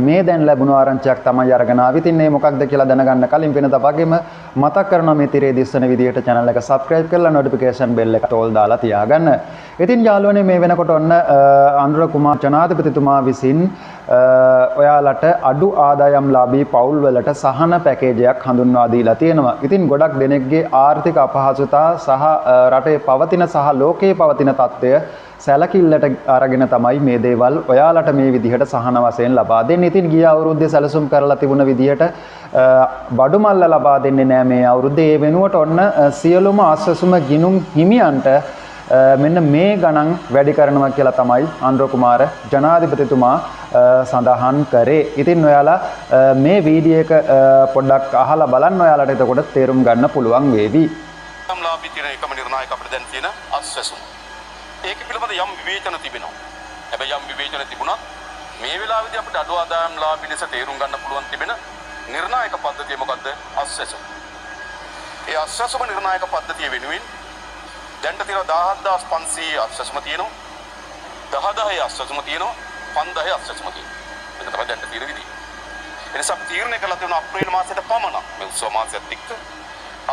මේ දැන් ලැබුණු ආරංචියක් තමයි අරගෙන ආවි. ඉතින් මේ මොකක්ද කියලා දැනගන්න කලින් වෙනද වගේම මතක් කරනවා මේ තිරේ දිස්සන විදියට channel එක subscribe කරලා notification bell එක තෝල් දාලා තියාගන්න. ඉතින් යාළුවනේ මේ වෙනකොට ඔන්න අනුර කුමාර ජනාධිපතිතුමා විසින් ඔයාලට අඩු ආදායම්ලාභී පවුල් වලට සහන පැකේජයක් හඳුන්වා දීලා තියෙනවා. ඉතින් ගොඩක් දෙනෙක්ගේ ආර්ථික අපහසුතා සහ රටේ පවතින සහ ලෝකයේ පවතින තත්ත්වය සැලකිල්ලට අරගෙන තමයි මේ දේවල් ඔයාලට මේ විදිහට සහන වශයෙන් ලබා දෙන්නේ. ඉතින් ගිය අවුරුද්දේ සැලසුම් කරලා තිබුණ විදිහට බඩු මල්ල ලබා දෙන්නේ නැහැ මේ අවුරුද්දේ. ඒ වෙනුවට ඔන්න සියලුම ආස්වසුම ගිනුම් හිමියන්ට මෙන්න මේ ගණන් වැඩි කරනවා කියලා තමයි අනුර කුමාර ජනාධිපතිතුමා සඳහන් කරේ. ඉතින් ඔයාලා මේ වීඩියෝ එක පොඩ්ඩක් අහලා බලන්න. ඔයාලට එතකොට තේරුම් ගන්න පුළුවන් වේවි. ලාභී තියෙන එකම නිර්ණායක අපිට දැන් තියෙන ආස්වසුම. ඒක පිළිබඳ යම් විවේචන තිබෙනවා. හැබැයි යම් විවේචන තිබුණත් මේ වෙලාවේදී අපිට අඩු ආදායම්ලාභී ලෙස තේරුම් ගන්න පුළුවන් තිබෙන නිර්ණායක පද්ධතිය මොකද්ද? ආස්වසුම. ඒ ආස්වසුම නිර්ණායක පද්ධතිය වෙනුවෙන් දැන්ට තියෙන 17500 ආස්වසුම තියෙනවා. 10000 ආස්වසුම තියෙනවා. 5000 ආස්වසුම තියෙනවා. ඒක තමයි දැන්ට තියෙන විදිය. ඒ නිසා තීරණය කළා තියෙන අප්‍රේල් මාසයට පමණක් මේ උත්සව මාසයත් එක්ක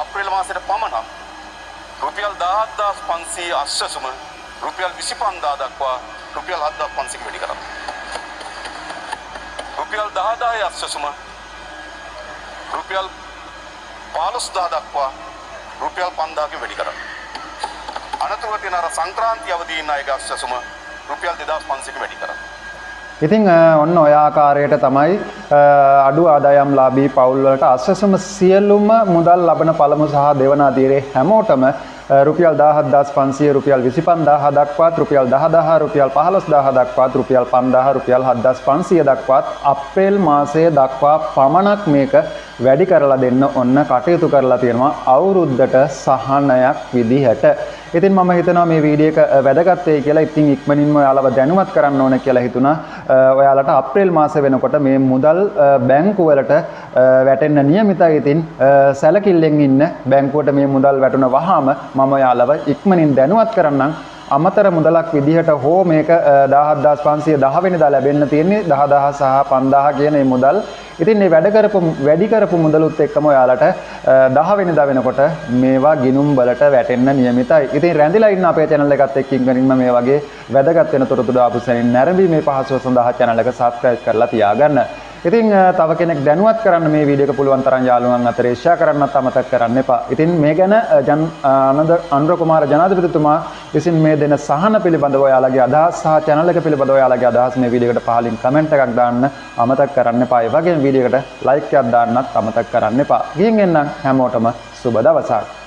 අප්‍රේල් මාසයට පමණක් රුපියල් 17500 ආස්වසුම රුපියල් 25000 දක්වා රුපියල් 7500 වැඩි කරනවා. රුපියල් 10000 ආස්වසුම රුපියල් 15000 දක්වා රුපියල් 5000 වැඩි කරනවා. අනතුරුව තියෙන අර සංක්‍රාන්ති අවදී ඉන්න අයගේ ආස්වසුම රුපියල් 2500 වැඩි කරනවා. ඉතින් ඔන්න ඔය ආකාරයට තමයි අඩු ආදායම්ලාභී පවුල් වලට ආස්වසුම සියලුම මුදල් ලබන පළමු සහ දෙවන අදියරේ හැමෝටම රුපියල් 17500 රුපියල් 25000 දක්වාත් රුපියල් 10000 රුපියල් 15000 දක්වාත් රුපියල් 5000 රුපියල් 7500 දක්වාත් අප්‍රේල් මාසයේ දක්වා පමණක් මේක වැඩි කරලා දෙන්න ඔන්න කටයුතු කරලා තියෙනවා අවුරුද්දට සහනයක් විදිහට. ඉතින් මම හිතනවා මේ වීඩියෝ එක වැදගත් වෙයි කියලා. ඉතින් ඉක්මනින්ම ඔයාලව දැනුවත් කරන්න ඕන කියලා හිතුණා. ඔයාලට අප්‍රේල් මාසෙ වෙනකොට මේ මුදල් බැංකු වලට වැටෙන්න නියමිතයි. ඉතින් සැලකිල්ලෙන් ඉන්න බැංකුවට මේ මුදල් වැටුණ වහාම මම ඔයාලව ඉක්මනින් දැනුවත් කරන්නම්. අමතර මුදලක් විදිහට හෝ මේක 17500 10 වෙනිදා ලැබෙන්න තියෙන්නේ 10000 සහ 5000 කියන මේ මුදල්. ඉතින් මේ වැඩි කරපු මුදලුත් එක්කම ඔයාලට 10 වෙනිදා වෙනකොට මේවා ගිනුම් වලට වැටෙන්න නියමිතයි. ඉතින් රැඳිලා ඉන්න අපේ channel එකත් එක්ක ඉක්මනින්ම මේ වගේ වැදගත් වෙන තොරතුරු ආපු සැනින් නැරඹී මේ පහසුව සඳහා channel එක subscribe කරලා තියාගන්න. ඉතින් තව කෙනෙක් දැනුවත් කරන්න මේ වීඩියෝ එක පුළුවන් තරම් යාළුවන් අතර share කරන්නත් අමතක කරන්න එපා. ඉතින් මේ ගැන අනුර කුමාර ජනාධිපතිතුමා විසින් මේ දෙන සහන පිළිබඳව ඔයාලගේ අදහස් සහ channel එක පිළිබඳව ඔයාලගේ අදහස් මේ වීඩියෝ එකට පහලින් comment එකක් දාන්න අමතක කරන්න එපා. ඒ වගේම වීඩියෝ එකට like එකක් දාන්නත් අමතක කරන්න එපා. ගිහින් එන්නම් හැමෝටම සුබ දවසක්.